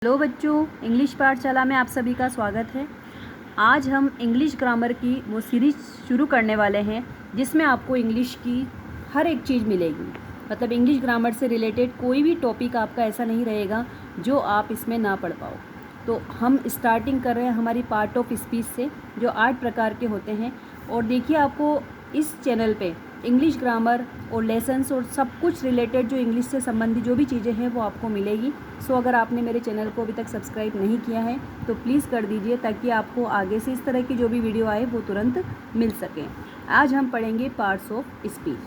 Hello बच्चों, English पाठशाला में आप सभी का स्वागत है। आज हम इंग्लिश ग्रामर की वो सीरीज़ शुरू करने वाले हैं जिसमें आपको इंग्लिश की हर एक चीज़ मिलेगी। मतलब इंग्लिश ग्रामर से रिलेटेड कोई भी टॉपिक आपका ऐसा नहीं रहेगा जो आप इसमें ना पढ़ पाओ। तो हम स्टार्टिंग कर रहे हैं हमारी पार्ट ऑफ स्पीच से, जो 8 प्रकार के होते हैं। और देखिए, आपको इस चैनल पे इंग्लिश ग्रामर और लेसन्स और सब कुछ रिलेटेड जो इंग्लिश से संबंधित जो भी चीज़ें हैं वो आपको मिलेगी। सो अगर आपने मेरे चैनल को अभी तक सब्सक्राइब नहीं किया है तो प्लीज़ कर दीजिए, ताकि आपको आगे से इस तरह की जो भी वीडियो आए वो तुरंत मिल सकें। आज हम पढ़ेंगे parts of speech.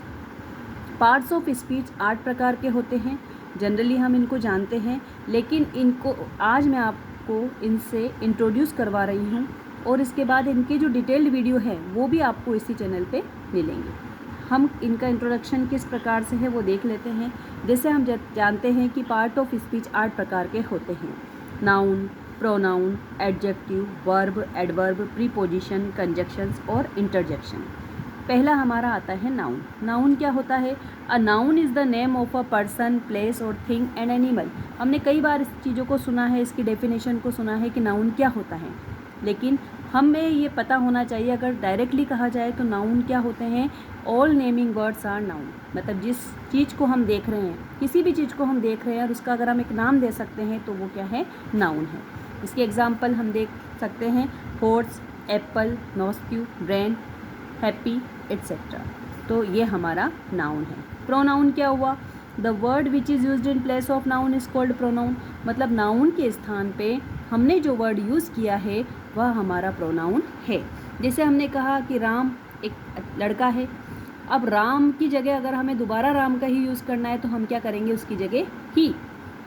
Parts of speech 8 प्रकार के होते हैं। जनरली हम इनको जानते हैं, लेकिन इनको आज मैं आपको इनसे इंट्रोड्यूस करवा रही हूँ, और इसके बाद इनके जो डिटेल्ड वीडियो है वो भी आपको इसी चैनल पे मिलेंगे। हम इनका इंट्रोडक्शन किस प्रकार से है वो देख लेते हैं। जैसे हम जानते हैं कि पार्ट ऑफ स्पीच 8 प्रकार के होते हैं: noun, pronoun, adjective, verb, adverb, preposition, conjunctions और इंटरजेक्शन। पहला हमारा आता है नाउन। नाउन क्या होता है? अ noun is the name of a person, place और थिंग एंड एनिमल। हमने कई बार इस चीज़ों को सुना है, इसकी डेफिनेशन को सुना है कि नाउन क्या होता है, लेकिन हमें ये पता होना चाहिए, अगर डायरेक्टली कहा जाए तो नाउन क्या होते हैं। All naming words are noun. मतलब जिस चीज़ को हम देख रहे हैं, किसी भी चीज़ को हम देख रहे हैं और उसका अगर हम एक नाम दे सकते हैं तो वो क्या है? नाउन है। इसके एग्जाम्पल हम देख सकते हैं: हॉर्स, एप्पल, नॉस्क्यू, ब्रेन, हैप्पी, एट्सेट्रा। तो ये हमारा नाउन है। प्रोनाउन क्या हुआ? The word which is used in place of noun is called pronoun. मतलब नाउन के स्थान पे हमने जो वर्ड यूज़ किया है वह हमारा प्रोनाउन है। जैसे हमने कहा कि राम एक लड़का है। अब राम की जगह अगर हमें दोबारा राम का ही यूज़ करना है तो हम क्या करेंगे? उसकी जगह ही।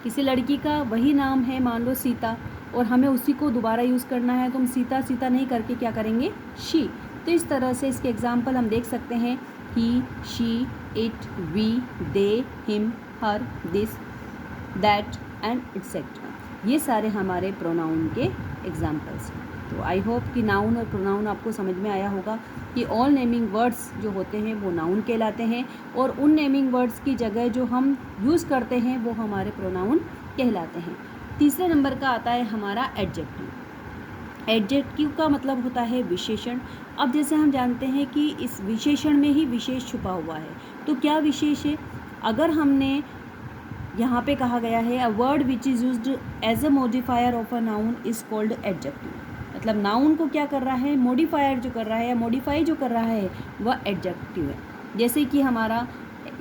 किसी लड़की का वही नाम है, मान लो सीता, और हमें उसी को दोबारा यूज़ करना है तो हम सीता सीता नहीं करके क्या करेंगे? शी। तो इस तरह से इसके एग्जाम्पल हम देख सकते हैं: he, she, it, we, they, him, her, this, that and etcetera. ये सारे हमारे प्रोनाउन के एग्जाम्पल्स हैं। तो आई होप कि नाउन और प्रोनाउन आपको समझ में आया होगा कि ऑल नेमिंग वर्ड्स जो होते हैं वो नाउन कहलाते हैं, और उन नेमिंग वर्ड्स की जगह जो हम यूज़ करते हैं वो हमारे प्रोनाउन कहलाते हैं। तीसरे नंबर का आता है हमारा एडजेक्टिव। एडजेक्टिव का मतलब होता है विशेषण। अब जैसे हम जानते हैं कि इस विशेषण में ही विशेष छुपा हुआ है, तो क्या विशेष है? अगर हमने यहाँ पे कहा गया है a word which is used as a modifier of a noun is called adjective. मतलब नाउन को क्या कर रहा है? मॉडिफायर जो कर रहा है या मॉडिफाई जो कर रहा है वह एडजेक्टिव है। जैसे कि हमारा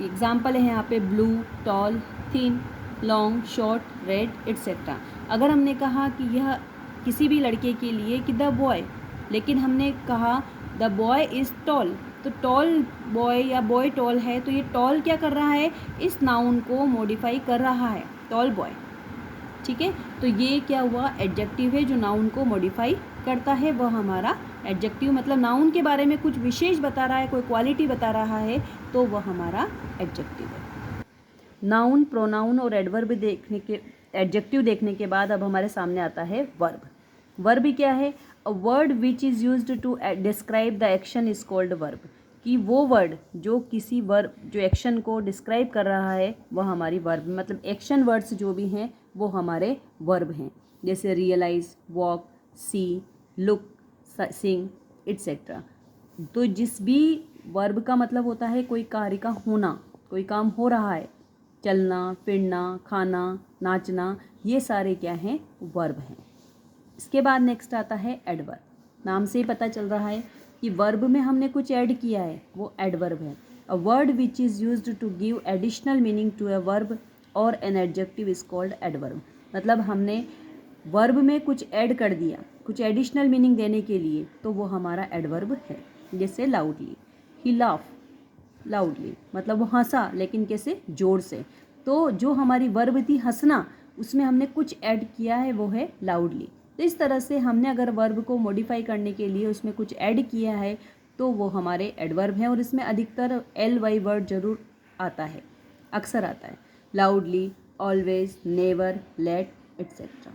एग्जाम्पल है यहाँ पे: blue, tall, thin, long, short, red, etcetera. अगर हमने कहा कि यह किसी भी लड़के के लिए कि द बॉय, लेकिन हमने कहा द बॉय इज़ टॉल, तो टॉल बॉय या बॉय टॉल है, तो ये टॉल क्या कर रहा है? इस नाउन को मॉडिफाई कर रहा है, टॉल बॉय। ठीक है, तो ये क्या हुआ? एडजेक्टिव है जो नाउन को मॉडिफाई करता है, वह हमारा एडजेक्टिव। मतलब नाउन के बारे में कुछ विशेष बता रहा है, कोई क्वालिटी बता रहा है, तो वह हमारा एडजेक्टिव है। नाउन, प्रोनाउन और एडवर्ब देखने के एडजेक्टिव देखने के बाद अब हमारे सामने आता है वर्ब। वर्ब क्या है? A word which is used to describe the action is called verb. कि वो वर्ड जो किसी वर्ब जो एक्शन को डिस्क्राइब कर रहा है वह हमारी वर्ब। मतलब एक्शन वर्ड्स जो भी हैं वो हमारे वर्ब हैं। जैसे रियलाइज, वॉक, सी, लुक, सिंग, एट्सेट्रा। तो जिस भी वर्ब का मतलब होता है कोई कार्य का होना, कोई काम हो रहा है, चलना, फिरना, खाना, नाचना, ये सारे क्या हैं? वर्ब हैं। इसके बाद नेक्स्ट आता है एडवर्ब। नाम से ही पता चल रहा है कि वर्ब में हमने कुछ ऐड किया है, वो एडवर्ब है। A word which is used to give additional meaning to a verb और an adjective is called adverb. मतलब हमने वर्ब में कुछ ऐड कर दिया, कुछ एडिशनल मीनिंग देने के लिए, तो वो हमारा एडवर्ब है। जैसे लाउडली, ही लाफ, लाउडली मतलब वो हंसा, लेकिन कैसे? जोर से। तो जो हमारी वर्ब थी हंसना, उसमें हमने कुछ ऐड किया है, वो है लाउडली। तो इस तरह से हमने अगर वर्ब को मॉडिफाई करने के लिए उसमें कुछ ऐड किया है तो वो हमारे एडवर्ब हैं, और इसमें अधिकतर एल वाई वर्ड जरूर आता है, अक्सर आता है: loudly, always, never, late, etcetera.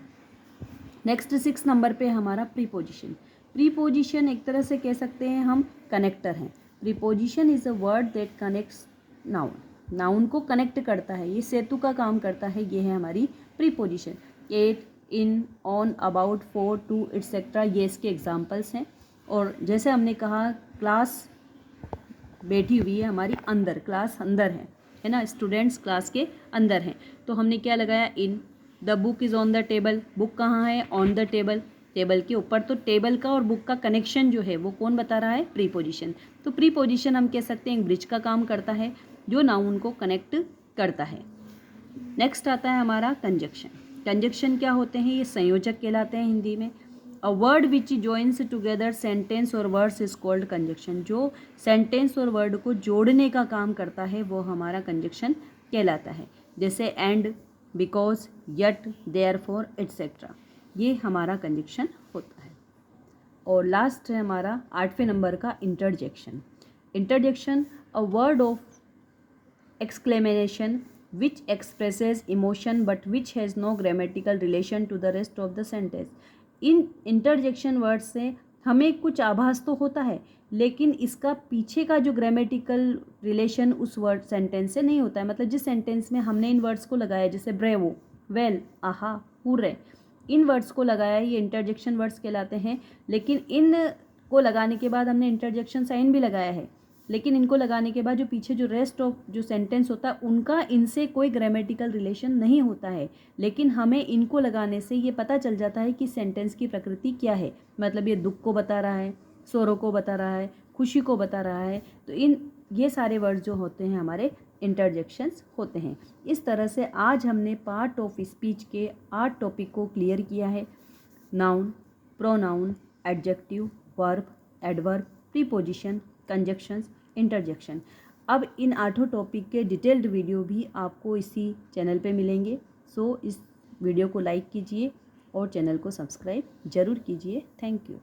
Next 6 number पे हमारा प्रीपोजिशन। प्रीपोजिशन एक तरह से कह सकते हैं हम कनेक्टर हैं। Preposition is a word that connects noun. Noun को कनेक्ट करता है, ये सेतु का काम करता है, ये है हमारी preposition. In, on, about, for, to, etcetera, ये इसके एग्जाम्पल्स हैं। और जैसे हमने कहा क्लास बैठी हुई है हमारी अंदर, क्लास अंदर है ना, स्टूडेंट्स क्लास के अंदर हैं, तो हमने क्या लगाया, in. The book is on the table, book कहाँ है, ऑन द टेबल, टेबल के ऊपर। तो टेबल का और बुक का कनेक्शन जो है वो कौन बता रहा है, प्रीपोजिशन। तो प्रीपोजिशन हम कह सकते हैं एक ब्रिज का काम करता है जो नाउन को कनेक्ट करता है। नेक्स्ट आता है हमारा कंजक्शन। कंजक्शन क्या होते हैं, ये संयोजक कहलाते हैं हिंदी में। अ वर्ड विच जॉइंस टुगेदर सेंटेंस और वर्ड्स इज कॉल्ड कंजक्शन। जो सेंटेंस और वर्ड को जोड़ने का काम करता है वो हमारा कंजक्शन कहलाता है। जैसे and, because, yet, therefore, etcetera, ये हमारा कंजक्शन होता है। और लास्ट है हमारा 8वें नंबर का interjection. Interjection a word of exclamation which expresses emotion but which has no grammatical relation to the rest of the sentence। In interjection word से हमें कुछ आभास तो होता है लेकिन इसका पीछे का जो ग्रामेटिकल रिलेशन उस वर्ड सेंटेंस से नहीं होता है। मतलब जिस सेंटेंस में हमने इन वर्ड्स को लगाया, जैसे ब्रेवो, वेल, आहा, हुर्रे, इन वर्ड्स को लगाया, ये इंटरजेक्शन वर्ड्स कहलाते हैं। लेकिन इन को लगाने के बाद हमने इंटरजेक्शन साइन भी लगाया है, लेकिन इनको लगाने के बाद जो पीछे जो रेस्ट ऑफ जो सेंटेंस होता है उनका इनसे कोई ग्रामेटिकल रिलेशन नहीं होता है, लेकिन हमें इनको लगाने से ये पता चल जाता है कि सेंटेंस की प्रकृति क्या है। मतलब ये दुख को बता रहा है, सोरो को बता रहा है, खुशी को बता रहा है। तो ये सारे वर्ड जो होते हैं हमारे इंटरजेक्शंस होते हैं। इस तरह से आज हमने पार्ट ऑफ स्पीच के 8 टॉपिक को क्लियर किया है। Noun, pronoun, adjective, verb, adverb, preposition, conjunctions, interjection. अब इन 8 टॉपिक के डिटेल्ड वीडियो भी आपको इसी चैनल पे मिलेंगे। सो इस वीडियो को लाइक कीजिए और चैनल को सब्सक्राइब ज़रूर कीजिए। Thank you.